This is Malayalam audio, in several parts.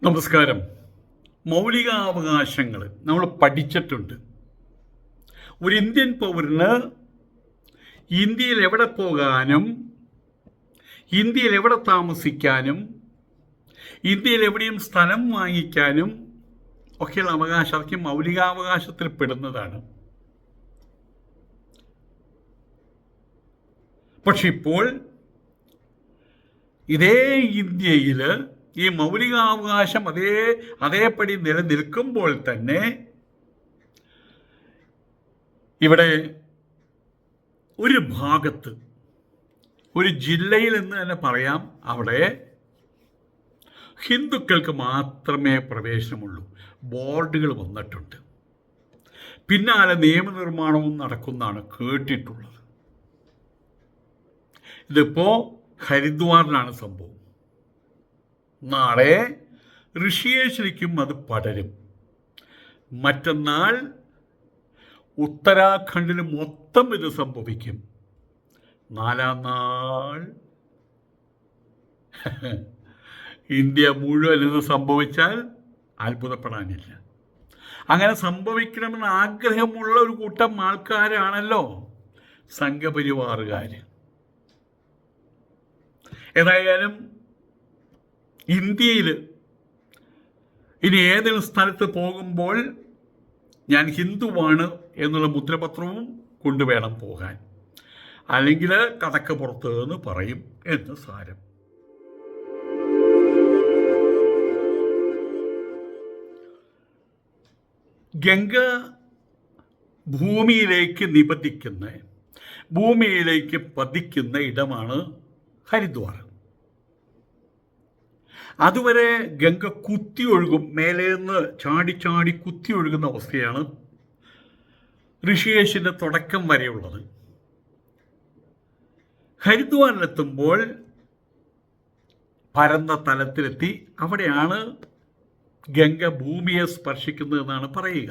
നമസ്കാരം. മൗലികാവകാശങ്ങൾ നമ്മൾ പഠിച്ചിട്ടുണ്ട്. ഒരു ഇന്ത്യൻ പൗരന് ഇന്ത്യയിൽ എവിടെ പോകാനും ഇന്ത്യയിൽ എവിടെ താമസിക്കാനും ഇന്ത്യയിൽ എവിടെയും സ്ഥലം വാങ്ങിക്കാനും ഒക്കെയുള്ള അവകാശം അതൊക്കെ മൗലികാവകാശത്തിൽ പെടുന്നതാണ്. പക്ഷെ ഇപ്പോൾ ഇതേ ഇന്ത്യയിൽ ഈ മൗലികാവകാശം അതേപടി നിലനിൽക്കുമ്പോൾ തന്നെ ഇവിടെ ഒരു ഭാഗത്ത് ഒരു ജില്ലയിൽ എന്ന് തന്നെ പറയാം, അവിടെ ഹിന്ദുക്കൾക്ക് മാത്രമേ പ്രവേശനമുള്ളൂ. ബോർഡുകൾ വന്നിട്ടുണ്ട്. പിന്നാലെ നിയമനിർമ്മാണവും നടക്കുന്നതാണ് കേട്ടിട്ടുള്ളത്. ഇതിപ്പോൾ ഹരിദ്വാറിലാണ് സംഭവം. നാളെ ഋഷിയേശിലേക്കും അത് പടരും. മറ്റന്നാൾ ഉത്തരാഖണ്ഡിൽ മൊത്തം ഇത് സംഭവിക്കും. നാലാം നാൾ ഇന്ത്യ മുഴുവൻ ഇത് സംഭവിച്ചാൽ അത്ഭുതപ്പെടാനില്ല. അങ്ങനെ സംഭവിക്കണമെന്ന് ആഗ്രഹമുള്ള ഒരു കൂട്ടം ആൾക്കാരാണല്ലോ സംഘപരിവാറുകാർ. ഏതായാലും ഇന്ത്യയിൽ ഇനി ഏതെങ്കിലും സ്ഥലത്ത് പോകുമ്പോൾ ഞാൻ ഹിന്ദുവാണ് എന്നുള്ള മുദ്രപത്രവും കൊണ്ടുവേണം പോകാൻ, അല്ലെങ്കിൽ കഥക്ക് പുറത്ത് എന്ന് പറയും എന്ന് സാരം. ഗംഗ ഭൂമിയിലേക്ക് പതിക്കുന്ന ഇടമാണ് ഹരിദ്വാർ. അതുവരെ ഗംഗ കുത്തി ഒഴുകും, മേലേന്ന് ചാടി ചാടി കുത്തി ഒഴുകുന്ന അവസ്ഥയാണ് ഋഷികേശിൻ്റെ തുടക്കം വരെയുള്ളത്. ഹരിദ്വാറിലെത്തുമ്പോൾ പരന്ന തലത്തിലെത്തി. അവിടെയാണ് ഗംഗ ഭൂമിയെ സ്പർശിക്കുന്നതെന്നാണ് പറയുക.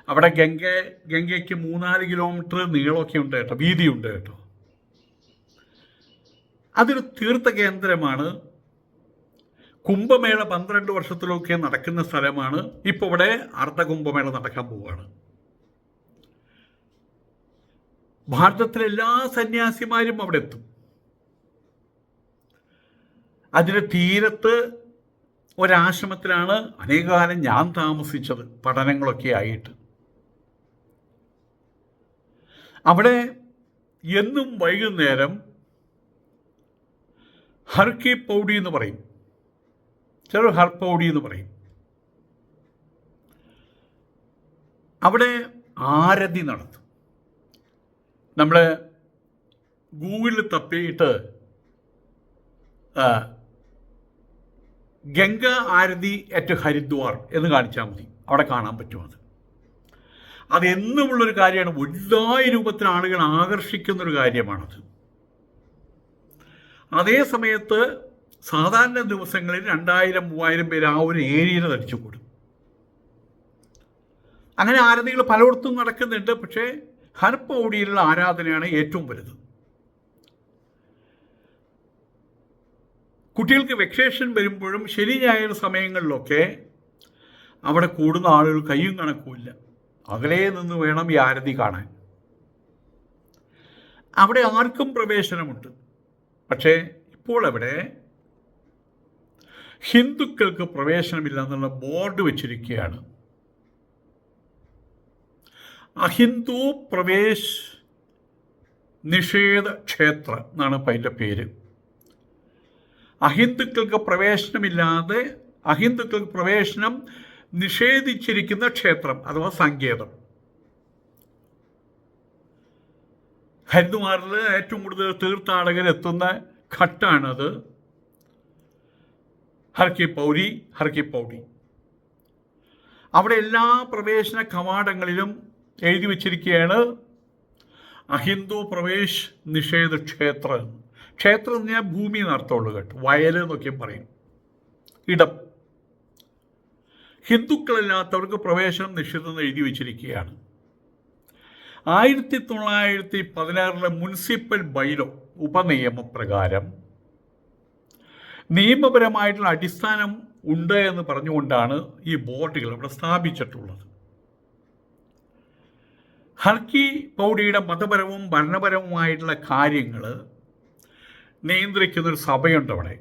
അവിടെ ഗംഗയ്ക്ക് 3-4 കിലോമീറ്റർ നീളമൊക്കെ ഉണ്ട് കേട്ടോ, വീതിയുണ്ട് കേട്ടോ. അതൊരു തീർത്ഥ കേന്ദ്രമാണ്. കുംഭമേള 12 വർഷത്തിലൊക്കെ നടക്കുന്ന സ്ഥലമാണ്. ഇപ്പോൾ ഇവിടെ അർദ്ധകുംഭമേള നടക്കാൻ പോവുകയാണ്. ഭാരതത്തിലെ എല്ലാ സന്യാസിമാരും അവിടെ എത്തും. അതിൻ്റെ തീരത്ത് ഒരാശ്രമത്തിലാണ് അനേകകാലം ഞാൻ താമസിച്ചത്, പഠനങ്ങളൊക്കെ ആയിട്ട്. അവിടെ എന്നും വൈകുന്നേരം ഹർ കി പൗഡി എന്ന് പറയും, ചിലർ ഹർ പൗഡി എന്ന് പറയും. അവിടെ ആരതി നടത്തും. നമ്മൾ ഗൂഗിളിൽ തപ്പിയിട്ട് ഗംഗ ആരതി അറ്റ് ഹരിദ്വാർ എന്ന് കാണിച്ചാൽ മതി, അവിടെ കാണാൻ പറ്റും. അതെന്നുമുള്ളൊരു കാര്യമാണ്. വലുതായ രൂപത്തിൽ ആളുകൾ ആകർഷിക്കുന്നൊരു കാര്യമാണത്. അതേ സമയത്ത് സാധാരണ ദിവസങ്ങളിൽ 2000-3000 പേര് ആ ഒരു ഏരിയയിൽ തടിച്ചു കൂടും. അങ്ങനെ ആരാധനകൾ പലയിടത്തും നടക്കുന്നുണ്ട്. പക്ഷേ ഹർ പൗഡിയിലുള്ള ആരാധനയാണ് ഏറ്റവും വലുത്. കുട്ടികൾക്ക് വെക്കേഷൻ വരുമ്പോഴും ശനി ഞായർ സമയങ്ങളിലൊക്കെ അവിടെ കൂടുന്ന ആളുകൾ കയ്യും കണക്കുമില്ല. അകലെ നിന്ന് വേണം ഈ ആരതി കാണാൻ. അവിടെ ആർക്കും പ്രവേശനമുണ്ട്. പക്ഷേ ഇപ്പോൾ അവിടെ ഹിന്ദുക്കൾക്ക് പ്രവേശനമില്ല എന്നുള്ള ബോർഡ് വെച്ചിരിക്കുകയാണ്. അഹിന്ദു പ്രവേശ് നിഷേധ ക്ഷേത്ര എന്നാണ് ഇപ്പം അതിൻ്റെ പേര്. അഹിന്ദുക്കൾക്ക് പ്രവേശനം നിഷേധിച്ചിരിക്കുന്ന ക്ഷേത്രം അഥവാ സങ്കേതം. ഹരിദ്വാറിൽ ഏറ്റവും കൂടുതൽ തീർത്ഥാടകർ എത്തുന്ന ഘട്ടമാണത്. ഹർ കി പൗഡി. അവിടെ എല്ലാ പ്രവേശന കവാടങ്ങളിലും എഴുതി വച്ചിരിക്കുകയാണ് അഹിന്ദു പ്രവേശ് നിഷേധ ക്ഷേത്രം. ക്ഷേത്രം എന്ന് ഞാൻ ഭൂമി നടത്തുള്ളൂ കേട്ടോ, വയൽ എന്നൊക്കെ പറയും, ഇടം. ഹിന്ദുക്കളില്ലാത്തവർക്ക് പ്രവേശനം നിഷിദ്ധം എഴുതി വച്ചിരിക്കുകയാണ്. 1916 മുനിസിപ്പൽ ബൈലോ ഉപനിയമപ്രകാരം നിയമപരമായിട്ടുള്ള അടിസ്ഥാനം ഉണ്ട് എന്ന് പറഞ്ഞുകൊണ്ടാണ് ഈ ബോർഡുകൾ ഇവിടെ സ്ഥാപിച്ചിട്ടുള്ളത്. ഹർക്കി പൗഡിയുടെ മതപരവും ഭരണപരവുമായിട്ടുള്ള കാര്യങ്ങൾ നിയന്ത്രിക്കുന്നൊരു സഭയുണ്ട് അവിടെ.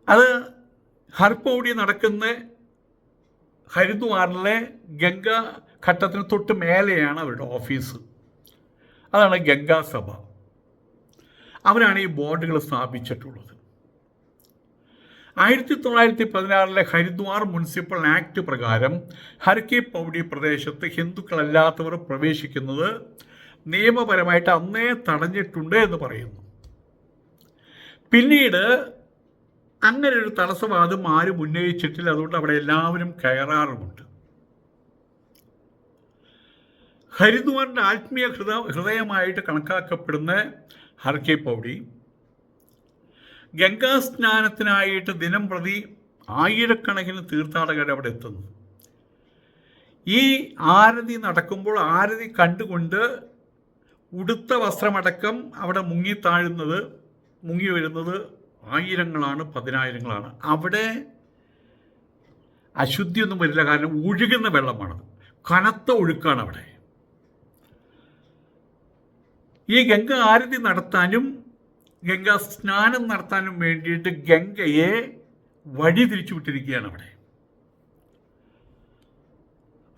അത് ഹർപൗഡി നടക്കുന്ന ഹരിദ്വാറിലെ ഗംഗാ ഘട്ടത്തിന് തൊട്ട് മേലെയാണ് അവരുടെ ഓഫീസ്. അതാണ് ഗംഗാ സഭ. അവരാണ് ഈ ബോർഡുകൾ സ്ഥാപിച്ചിട്ടുള്ളത്. 1916 ഹരിദ്വാർ മുനിസിപ്പൽ ആക്ട് പ്രകാരം ഹർക്കി പൗഡി പ്രദേശത്ത് ഹിന്ദുക്കളല്ലാത്തവർ പ്രവേശിക്കുന്നത് നിയമപരമായിട്ട് അന്നേ തടഞ്ഞിട്ടുണ്ട് എന്ന് പറയുന്നു. പിന്നീട് അങ്ങനെ ഒരു തടസ്സവാദം ആരും ഉന്നയിച്ചിട്ടില്ല. അതുകൊണ്ട് അവിടെ എല്ലാവരും കയറാറുമുണ്ട്. ഹരിദ്വാറിൻ്റെ ആത്മീയ ഹൃദയമായിട്ട് കണക്കാക്കപ്പെടുന്ന ഹർക്കി പൗഡി ഗംഗാ സ്നാനത്തിനായിട്ട് ദിനം പ്രതി ആയിരക്കണക്കിന് തീർത്ഥാടകർ അവിടെ എത്തുന്നു. ഈ ആരതി നടക്കുമ്പോൾ ആരതി കണ്ടുകൊണ്ട് ഉടുത്ത വസ്ത്രമടക്കം അവിടെ മുങ്ങി വരുന്നത് ആയിരങ്ങളാണ്, പതിനായിരങ്ങളാണ്. അവിടെ അശുദ്ധിയൊന്നും വരില്ല, കാരണം ഒഴുകുന്ന വെള്ളമാണത്, കനത്ത ഒഴുക്കാണ് അവിടെ. ഈ ഗംഗ ആരതി നടത്താനും ഗംഗാ സ്നാനം നടത്താനും വേണ്ടിയിട്ട് ഗംഗയെ വഴി തിരിച്ചു വിട്ടിരിക്കുകയാണ് അവിടെ.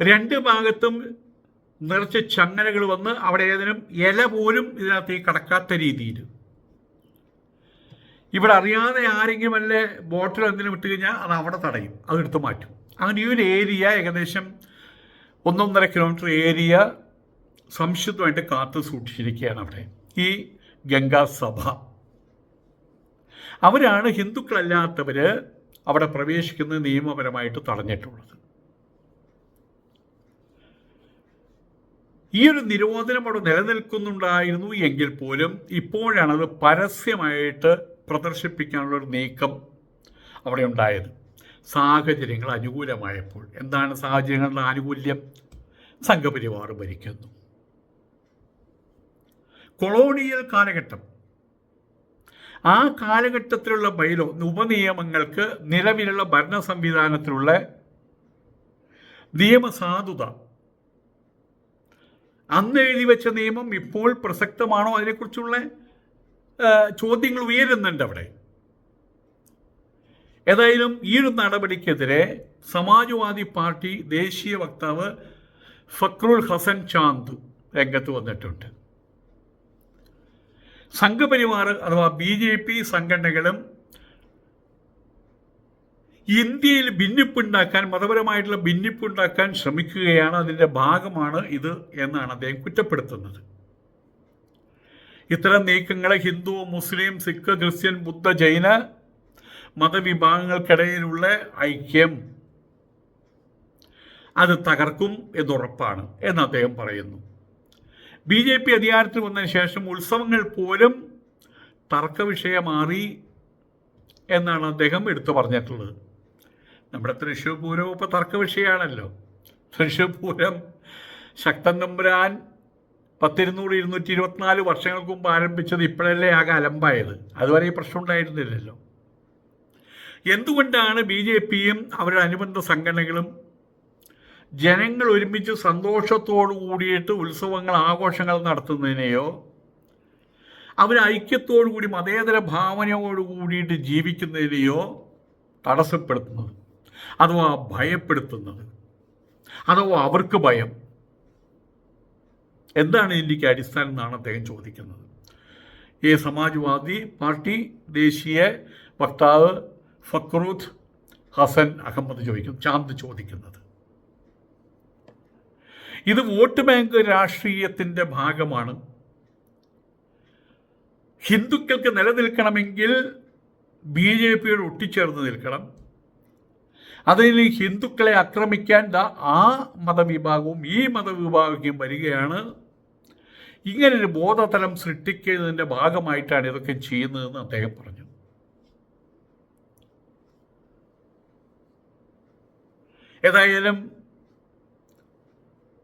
രണ്ട് ഭാഗത്തും നിറച്ച് ചങ്ങലകൾ വന്ന് അവിടെ ഏതെങ്കിലും ഇല പോലും ഇതിനകത്തേക്ക് കടക്കാത്ത രീതിയിൽ. ഇവിടെ അറിയാതെ ആരെങ്കിലും വല്ല ബോട്ടിൽ എന്തെങ്കിലും വിട്ട് കഴിഞ്ഞാൽ അത് അവിടെ തടയും, അതെടുത്ത് മാറ്റും. അങ്ങനെ ഈ ഒരു ഏരിയ ഏകദേശം 1.5 കിലോമീറ്റർ ഏരിയ സംശുദ്ധമായിട്ട് കാത്തു സൂക്ഷിച്ചിരിക്കുകയാണ് അവിടെ ഈ ഗംഗാ സഭ. അവരാണ് ഹിന്ദുക്കളല്ലാത്തവർ അവിടെ പ്രവേശിക്കുന്നത് നിയമപരമായിട്ട് തടഞ്ഞിട്ടുള്ളത്. ഈ ഒരു നിരോധനം അവിടെ നിലനിൽക്കുന്നുണ്ടായിരുന്നു എങ്കിൽ പോലും ഇപ്പോഴാണത് പരസ്യമായിട്ട് പ്രദർശിപ്പിക്കാനുള്ളൊരു നീക്കം അവിടെ ഉണ്ടായത്, സാഹചര്യങ്ങൾ അനുകൂലമായപ്പോൾ. എന്താണ് സാഹചര്യങ്ങളുടെ ആനുകൂല്യം? സംഘപരിവാർ ഭരിക്കുന്നു. കൊളോണിയൽ കാലഘട്ടം, ആ കാലഘട്ടത്തിലുള്ള ഉപനിയമങ്ങൾക്ക് നിലവിലുള്ള ഭരണ സംവിധാനത്തിലുള്ള നിയമസാധുത, അന്ന് എഴുതി വെച്ച നിയമം ഇപ്പോൾ പ്രസക്തമാണോ, അതിനെക്കുറിച്ചുള്ള ചോദ്യങ്ങൾ ഉയരുന്നുണ്ട് അവിടെ. ഏതായാലും ഈ ഒരു നടപടിക്കെതിരെ സമാജ്വാദി പാർട്ടി ദേശീയ വക്താവ് ഫക്രുൽ ഹസൻ ചാന്ദ് രംഗത്ത് വന്നിട്ടുണ്ട്. സംഘപരിവാർ അഥവാ BJP സംഘടനകളും ഇന്ത്യയിൽ ഭിന്നിപ്പുണ്ടാക്കാൻ, മതപരമായിട്ടുള്ള ഭിന്നിപ്പുണ്ടാക്കാൻ ശ്രമിക്കുകയാണ്, അതിൻ്റെ ഭാഗമാണ് ഇത് എന്നാണ് അദ്ദേഹം കുറ്റപ്പെടുത്തുന്നത്. ഇത്തരം നീക്കങ്ങളെ ഹിന്ദു, മുസ്ലിം, സിഖ്, ക്രിസ്ത്യൻ, ബുദ്ധ, ജൈന മതവിഭാഗങ്ങൾക്കിടയിലുള്ള ഐക്യം അത് തകർക്കും എന്നുറപ്പാണ് എന്ന് അദ്ദേഹം പറയുന്നു. BJP അധികാരത്തിൽ വന്നതിന് ശേഷം ഉത്സവങ്ങൾ പോലും തർക്ക വിഷയമാറി എന്നാണ് അദ്ദേഹം എടുത്തു പറഞ്ഞിട്ടുള്ളത്. നമ്മുടെ തൃശ്ശൂർ പൂരം ഇപ്പോൾ തർക്ക വിഷയമാണല്ലോ. തൃശ്ശൂർ പൂരം ശക്തൻ തമ്പുരാൻ 224 വർഷങ്ങൾക്ക് മുമ്പ് ആരംഭിച്ചത് ഇപ്പോഴല്ലേ ആകെ അലമ്പായത്. അതുവരെ ഈ പ്രശ്നം ഉണ്ടായിരുന്നില്ലല്ലോ. എന്തുകൊണ്ടാണ് BJPയും അവരുടെ അനുബന്ധ സംഘടനകളും ജനങ്ങൾ ഒരുമിച്ച് സന്തോഷത്തോടു കൂടിയിട്ട് ഉത്സവങ്ങൾ, ആഘോഷങ്ങൾ നടത്തുന്നതിനെയോ അവർ ഐക്യത്തോടു കൂടി മതേതര ഭാവനയോട് കൂടിയിട്ട് ജീവിക്കുന്നതിനെയോ തടസ്സപ്പെടുത്തുന്നത്, അഥവാ ഭയപ്പെടുത്തുന്നത്, അഥവാ അവർക്ക് ഭയം? എന്താണ് ഇതിൻ്റെ അടിസ്ഥാനം എന്നാണ് അദ്ദേഹം ചോദിക്കുന്നത്. ഈ സമാജ്വാദി പാർട്ടി ദേശീയ വക്താവ് ഫക്രുൽ ഹസൻ ചാന്ദ് ചോദിക്കുന്നത്. ഇത് വോട്ട് ബാങ്ക് രാഷ്ട്രീയത്തിൻ്റെ ഭാഗമാണ്. ഹിന്ദുക്കൾക്ക് നിലനിൽക്കണമെങ്കിൽ BJPയോട് ഒട്ടിച്ചേർന്ന് നിൽക്കണം. അതിൽ ഹിന്ദുക്കളെ ആക്രമിക്കാൻ ആ മതവിഭാഗവും ഈ മതവിഭാഗവും വരികയാണ്. ഇങ്ങനൊരു ബോധതലം സൃഷ്ടിക്കുന്നതിൻ്റെ ഭാഗമായിട്ടാണ് ഇതൊക്കെ ചെയ്യുന്നതെന്ന് അദ്ദേഹം പറഞ്ഞു. ഏതായാലും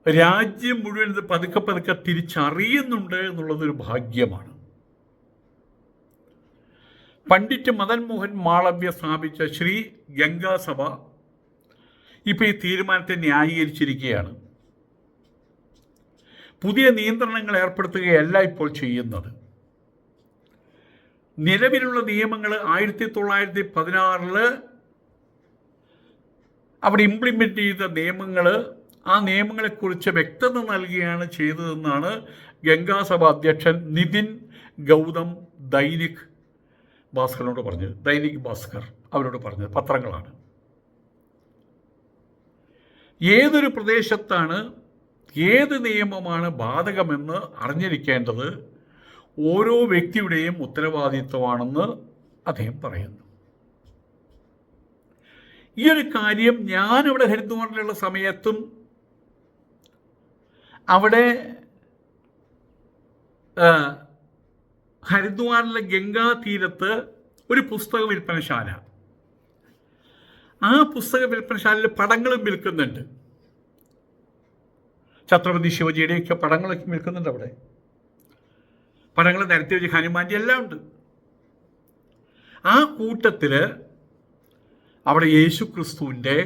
രാജ്യം മുഴുവൻ ഇത് പതുക്കെ തിരിച്ചറിയുന്നുണ്ട് എന്നുള്ളതൊരു ഭാഗ്യമാണ്. പണ്ഡിറ്റ് മദൻ മോഹൻ മാളവ്യ സ്ഥാപിച്ച ശ്രീ ഗംഗാസഭ ഇപ്പോൾ ഈ തീരുമാനത്തെ ന്യായീകരിച്ചിരിക്കുകയാണ്. പുതിയ നിയന്ത്രണങ്ങൾ ഏർപ്പെടുത്തുകയല്ല ഇപ്പോൾ ചെയ്യുന്നത്. നിലവിലുള്ള നിയമങ്ങൾ 1916 അവിടെ ഇംപ്ലിമെൻ്റ് ചെയ്ത നിയമങ്ങൾ, ആ നിയമങ്ങളെക്കുറിച്ച് വ്യക്തത നൽകുകയാണ് ചെയ്തതെന്നാണ് ഗംഗാസഭ അധ്യക്ഷൻ നിതിൻ ഗൗതം ദൈനിക് ഭാസ്കറിനോട് പറഞ്ഞത്. ദൈനിക് ഭാസ്കർ അവരോട് പറഞ്ഞത്, പത്രങ്ങളാണ്. ഏതൊരു പ്രദേശത്താണ് ഏത് നിയമമാണ് ബാധകമെന്ന് അറിഞ്ഞിരിക്കേണ്ടത് ഓരോ വ്യക്തിയുടെയും ഉത്തരവാദിത്വമാണെന്ന് അദ്ദേഹം പറയുന്നു. ഈ ഒരു കാര്യം ഞാനിവിടെ ഹരിദ്വാറിലുള്ള സമയത്തും അവിടെ ഹരിദ്വാറിലെ ഗംഗാ തീരത്ത് ഒരു പുസ്തക വിൽപ്പനശാല, ആ പുസ്തക വിൽപ്പനശാലയിൽ പടങ്ങളും വിൽക്കുന്നുണ്ട്. ഛത്രപതി ശിവജിയുടെയൊക്കെ പടങ്ങളൊക്കെ വിൽക്കുന്നുണ്ട് അവിടെ. പടങ്ങൾ നിരത്തി വെച്ച് ഹനുമാൻ്റെ എല്ലാം ഉണ്ട്. ആ കൂട്ടത്തിൽ അവിടെ യേശു ക്രിസ്തുവിൻ്റെ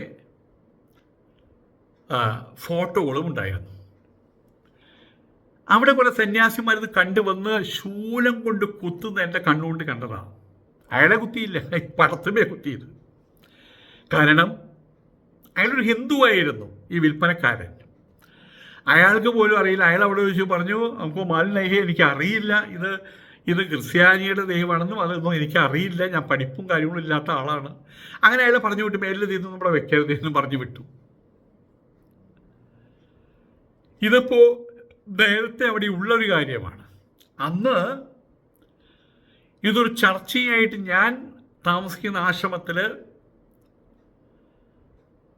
ഫോട്ടോകളും ഉണ്ടായിരുന്നു. അവിടെ കുറെ സന്യാസിമാരിത് കണ്ടുവന്ന് ശൂലം കൊണ്ട് കുത്തുന്ന എൻ്റെ കണ്ണുകൊണ്ട് കണ്ടതാണ്. അയാളെ കുത്തിയില്ല, പടത്തുമേ കുത്തിയത്. കാരണം അയാളൊരു ഹിന്ദുവായിരുന്നു ഈ വിൽപ്പനക്കാരൻ. അയാൾക്ക് പോലും അറിയില്ല. അയാൾ അവിടെ വെച്ച് പറഞ്ഞു, നമുക്ക് മാലിനഹി എനിക്കറിയില്ല, ഇത് ക്രിസ്ത്യാനിയുടെ ദൈവമാണെന്നും അതൊന്നും എനിക്കറിയില്ല, ഞാൻ പഠിപ്പും കാര്യങ്ങളും ഇല്ലാത്ത ആളാണ്. അങ്ങനെ അയാളെ പറഞ്ഞു വിട്ടു, മേലിൽ ഇതൊന്നും നമ്മുടെ വെക്കരുത് എന്ന് പറഞ്ഞു വിട്ടു. ഇതിപ്പോൾ നേരത്തെ അവിടെ ഉള്ളൊരു കാര്യമാണ്. അന്ന് ഇതൊരു ചർച്ചയായിട്ട് ഞാൻ താമസിക്കുന്ന ആശ്രമത്തിൽ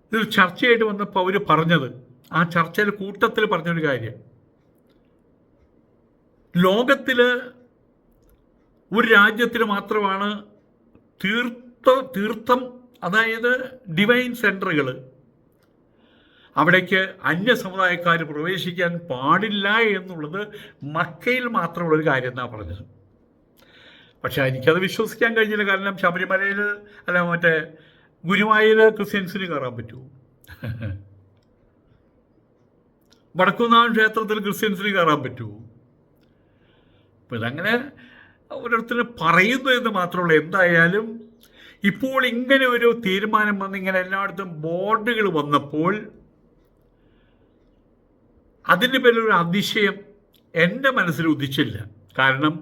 ഇതൊരു ചർച്ചയായിട്ട് വന്നപ്പോൾ അവർ പറഞ്ഞത്, ആ ചർച്ചയിൽ കൂട്ടത്തിൽ പറഞ്ഞൊരു കാര്യം, ലോകത്തിൽ ഒരു രാജ്യത്തിന് മാത്രമാണ് തീർത്ഥം, അതായത് ഡിവൈൻ സെൻ്ററുകൾ, അവിടേക്ക് അന്യ സമുദായക്കാർ പ്രവേശിക്കാൻ പാടില്ല എന്നുള്ളത് മക്കയിൽ മാത്രമുള്ളൊരു കാര്യം എന്നാണ് പറഞ്ഞത്. പക്ഷെ എനിക്കത് വിശ്വസിക്കാൻ കഴിഞ്ഞില്ല. കാരണം ശബരിമലയിൽ മറ്റേ ഗുരുവായൂർ ക്രിസ്ത്യൻസിന് കയറാൻ പറ്റുമോ? വടക്കുന്നാഥൻ ക്ഷേത്രത്തിൽ ക്രിസ്ത്യൻസിന് കയറാൻ പറ്റുമോ? അപ്പം ഇതങ്ങനെ ഓരോരുത്തർ പറയുന്നു എന്ന് മാത്രമല്ല. എന്തായാലും ഇപ്പോൾ ഇങ്ങനെ ഒരു തീരുമാനം വന്ന് ഇങ്ങനെ എല്ലായിടത്തും ബോർഡുകൾ വന്നപ്പോൾ അതിൻ്റെ പേരിലൊരു അതിശയം എൻ്റെ മനസ്സിൽ ഉദിച്ചില്ല. കാരണം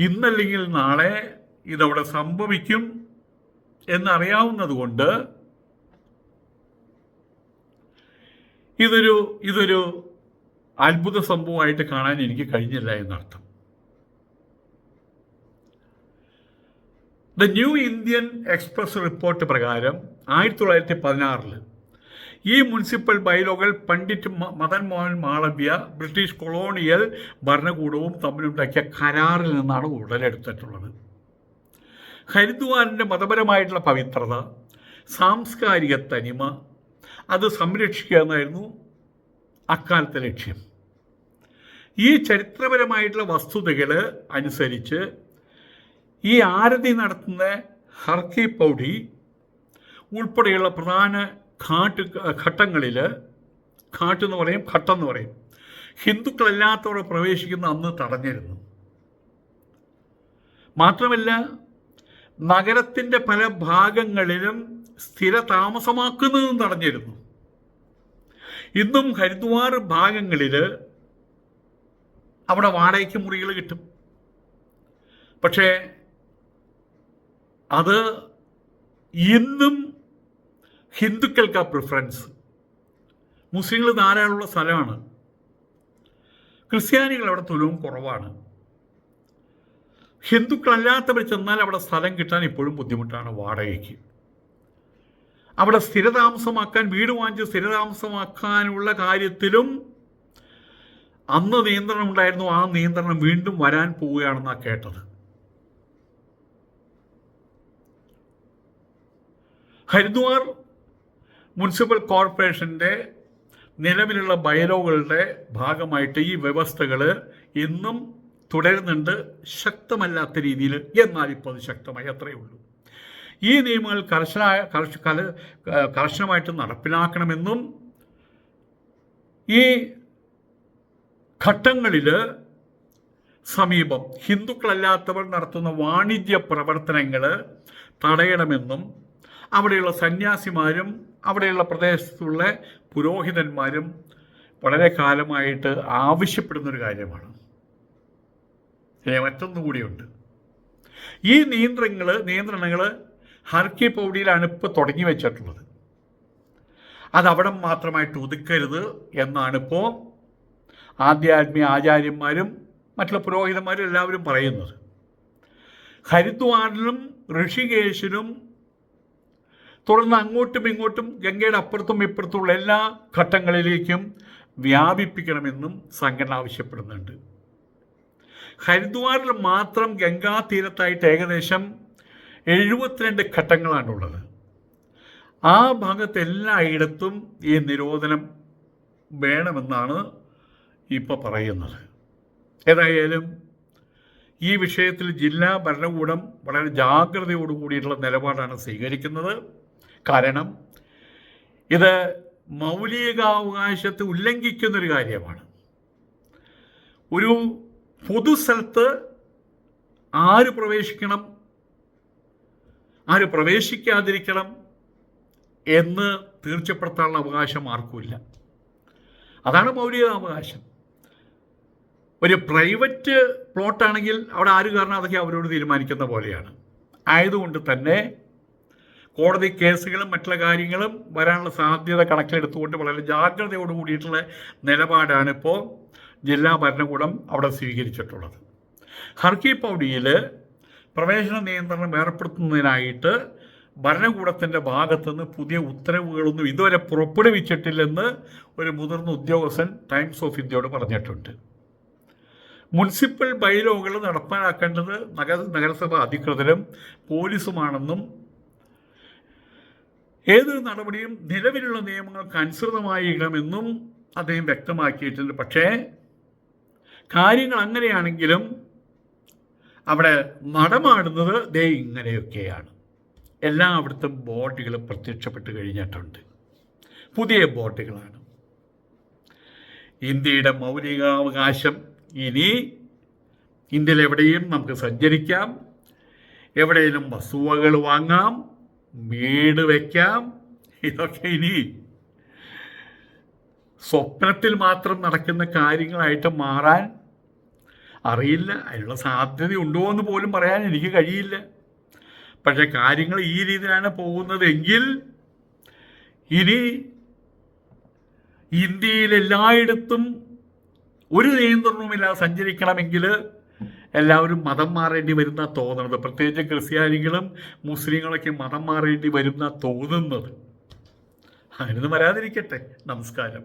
ഇന്നല്ലെങ്കിൽ നാളെ ഇതവിടെ സംഭവിക്കും എന്നറിയാവുന്നത് കൊണ്ട് ഇതൊരു അത്ഭുത സംഭവമായിട്ട് കാണാൻ എനിക്ക് കഴിഞ്ഞില്ല എന്നർത്ഥം. The New Indian Express report പ്രകാരം 1916 ഈ മുനിസിപ്പൽ ബൈലോകൾ പണ്ഡിറ്റ് മദൻ മോഹൻ മാളവ്യ ബ്രിട്ടീഷ് കൊളോണിയൽ ഭരണകൂടവും തമ്മിലുണ്ടാക്കിയ കരാറിൽ നിന്നാണ് ഉടലെടുത്തിട്ടുള്ളത്. ഹരിദ്വാറിൻ്റെ മതപരമായിട്ടുള്ള പവിത്രത, സാംസ്കാരിക തനിമ അത് സംരക്ഷിക്കുക എന്നായിരുന്നു അക്കാലത്തെ ലക്ഷ്യം. ഈ ചരിത്രപരമായിട്ടുള്ള വസ്തുതകൾ അനുസരിച്ച് ഈ ആരതി നടത്തുന്ന ഹർക്കി പൗഡി ഉൾപ്പെടെയുള്ള പ്രധാന ഘട്ടങ്ങളിൽ ഘട്ടെന്ന് പറയും ഹിന്ദുക്കളല്ലാത്തവർ പ്രവേശിക്കുന്ന അന്ന് തടഞ്ഞിരുന്നു. മാത്രമല്ല നഗരത്തിൻ്റെ പല ഭാഗങ്ങളിലും സ്ഥിര താമസമാക്കുന്നതും തടഞ്ഞിരുന്നു. ഇന്നും ഹരിദ്വാർ ഭാഗങ്ങളിൽ അവിടെ വാടകയ്ക്ക് മുറികൾ കിട്ടും. പക്ഷേ അത് ഇന്നും ഹിന്ദുക്കൾക്ക് ആ പ്രിഫറൻസ്. മുസ്ലിങ്ങൾ ധാരാളമുള്ള സ്ഥലമാണ്. ക്രിസ്ത്യാനികൾ അവിടെ തുലവും കുറവാണ്. ഹിന്ദുക്കളല്ലാത്തവർ ചെന്നാൽ അവിടെ സ്ഥലം കിട്ടാൻ ഇപ്പോഴും ബുദ്ധിമുട്ടാണ് വാടകയ്ക്ക്. അവിടെ സ്ഥിരതാമസമാക്കാൻ, വീട് വാങ്ങിച്ച് സ്ഥിരതാമസമാക്കാനുള്ള കാര്യത്തിലും അന്ന് നിയന്ത്രണം ഉണ്ടായിരുന്നു. ആ നിയന്ത്രണം വീണ്ടും വരാൻ പോവുകയാണെന്നാണ് കേട്ടത്. ഹരിദ്വാർ മുനിസിപ്പൽ കോർപ്പറേഷൻ്റെ നിലവിലുള്ള ബയലോകളുടെ ഭാഗമായിട്ട് ഈ വ്യവസ്ഥകൾ ഇന്നും തുടരുന്നുണ്ട്, ശക്തമല്ലാത്ത രീതിയിൽ. എന്നാൽ ഇപ്പോൾ അത് ശക്തമായി, അത്രയേ ഉള്ളൂ. ഈ നിയമങ്ങൾ കർശനമായിട്ട് നടപ്പിലാക്കണമെന്നും ഈ ഘട്ടങ്ങളിൽ സമീപം ഹിന്ദുക്കളല്ലാത്തവർ നടത്തുന്ന വാണിജ്യ പ്രവർത്തനങ്ങൾ തടയണമെന്നും അവിടെയുള്ള സന്യാസിമാരും അവിടെയുള്ള പ്രദേശത്തുള്ള പുരോഹിതന്മാരും വളരെ കാലമായിട്ട് ആവശ്യപ്പെടുന്നൊരു കാര്യമാണ്. മറ്റൊന്നുകൂടിയുണ്ട്. ഈ നിയന്ത്രണങ്ങൾ ഹർ കി പൗഡിയിലാണ് ഇപ്പോൾ തുടങ്ങി വെച്ചിട്ടുള്ളത്. അതവിടെ മാത്രമായിട്ട് ഒതുക്കരുത് എന്നാണിപ്പോൾ ആധ്യാത്മിക ആചാര്യന്മാരും മറ്റുള്ള പുരോഹിതന്മാരും എല്ലാവരും പറയുന്നത്. ഹരിദ്വാറിലും ഋഷികേശിലും തുടർന്ന് അങ്ങോട്ടും ഇങ്ങോട്ടും ഗംഗയുടെ അപ്പുറത്തും ഇപ്പുറത്തുള്ള എല്ലാ ഘട്ടങ്ങളിലേക്കും വ്യാപിപ്പിക്കണമെന്നും സംഘടന ആവശ്യപ്പെടുന്നുണ്ട്. ഹരിദ്വാറിൽ മാത്രം ഗംഗാ തീരത്തായിട്ട് ഏകദേശം 72 ഘട്ടങ്ങളാണുള്ളത്. ആ ഭാഗത്ത് എല്ലായിടത്തും ഈ നിരോധനം വേണമെന്നാണ് ഇപ്പോൾ പറയുന്നത്. ഏതായാലും ഈ വിഷയത്തിൽ ജില്ലാ ഭരണകൂടം വളരെ ജാഗ്രതയോടുകൂടിയിട്ടുള്ള നിലപാടാണ് സ്വീകരിക്കുന്നത്. കാരണം ഇത് മൗലികാവകാശത്തെ ഉല്ലംഘിക്കുന്നൊരു കാര്യമാണ്. ഒരു പൊതുസ്ഥലത്ത് ആര് പ്രവേശിക്കണം, ആര് പ്രവേശിക്കാതിരിക്കണം എന്ന് തീർച്ചപ്പെടുത്താനുള്ള അവകാശം ആർക്കുമില്ല. അതാണ് മൗലികാവകാശം. ഒരു പ്രൈവറ്റ് പ്ലോട്ടാണെങ്കിൽ അവിടെ ആര് കാരണം അതൊക്കെ അവരോട് തീരുമാനിക്കുന്ന പോലെയാണ്. ആയതുകൊണ്ട് തന്നെ കോടതി കേസുകളും മറ്റുള്ള കാര്യങ്ങളും വരാനുള്ള സാധ്യത കണക്കിലെടുത്തുകൊണ്ട് വളരെ ജാഗ്രതയോട് കൂടിയിട്ടുള്ള നിലപാടാണ് ഇപ്പോൾ ജില്ലാ ഭരണകൂടം അവിടെ സ്വീകരിച്ചിട്ടുള്ളത്. ഹർ കി പൗഡിയിൽ പ്രവേശന നിയന്ത്രണം ഏർപ്പെടുത്തുന്നതിനായിട്ട് ഭരണകൂടത്തിൻ്റെ ഭാഗത്തുനിന്ന് പുതിയ ഉത്തരവുകളൊന്നും ഇതുവരെ പുറപ്പെടുവിച്ചിട്ടില്ലെന്ന് ഒരു മുതിർന്ന ഉദ്യോഗസ്ഥൻ ടൈംസ് ഓഫ് ഇന്ത്യയോട് പറഞ്ഞിട്ടുണ്ട്. മുനിസിപ്പൽ ബൈലോകൾ നടപ്പാക്കേണ്ടത് നഗരസഭ അധികൃതരും പോലീസുമാണെന്നും ഏതൊരു നടപടിയും നിലവിലുള്ള നിയമങ്ങൾക്ക് അനുസൃതമായിരിക്കണമെന്നും അദ്ദേഹം വ്യക്തമാക്കിയിട്ടുണ്ട്. പക്ഷേ കാര്യങ്ങൾ അങ്ങനെയാണെങ്കിലും അവിടെ നടമാടുന്നത് ദേ ഇങ്ങനെയൊക്കെയാണ്. എല്ലായിടത്തും ബോട്ടുകൾ പ്രത്യക്ഷപ്പെട്ട് കഴിഞ്ഞിട്ടുണ്ട്. പുതിയ ബോട്ടുകളാണ്. ഇന്ത്യയുടെ മൗലികാവകാശം ഇനി ഇന്ത്യയിൽ എവിടെയും നമുക്ക് സഞ്ചരിക്കാം, എവിടെയെങ്കിലും വസ്തുവകൾ വാങ്ങാം, വീട് വയ്ക്കാം. ഇതൊക്കെ ഇനി സ്വപ്നത്തിൽ മാത്രം നടക്കുന്ന കാര്യങ്ങളായിട്ട് മാറാൻ അറിയില്ല. അതിനുള്ള സാധ്യതയുണ്ടോ എന്ന് പോലും പറയാൻ എനിക്ക് കഴിയില്ല. പക്ഷേ കാര്യങ്ങൾ ഈ രീതിയിലാണ് പോകുന്നതെങ്കിൽ ഇനി ഇന്ത്യയിൽ എല്ലായിടത്തും ഒരു നിയന്ത്രണവുമില്ലാതെ സഞ്ചരിക്കണമെങ്കിൽ എല്ലാവരും മതം മാറേണ്ടി വരുന്ന തോന്നുന്നത്. പ്രത്യേകിച്ച് ക്രിസ്ത്യാനികളും മുസ്ലിങ്ങളൊക്കെ മതം മാറേണ്ടി വരുന്ന തോന്നുന്നത്. അങ്ങനെയൊന്നും വരാതിരിക്കട്ടെ. നമസ്കാരം.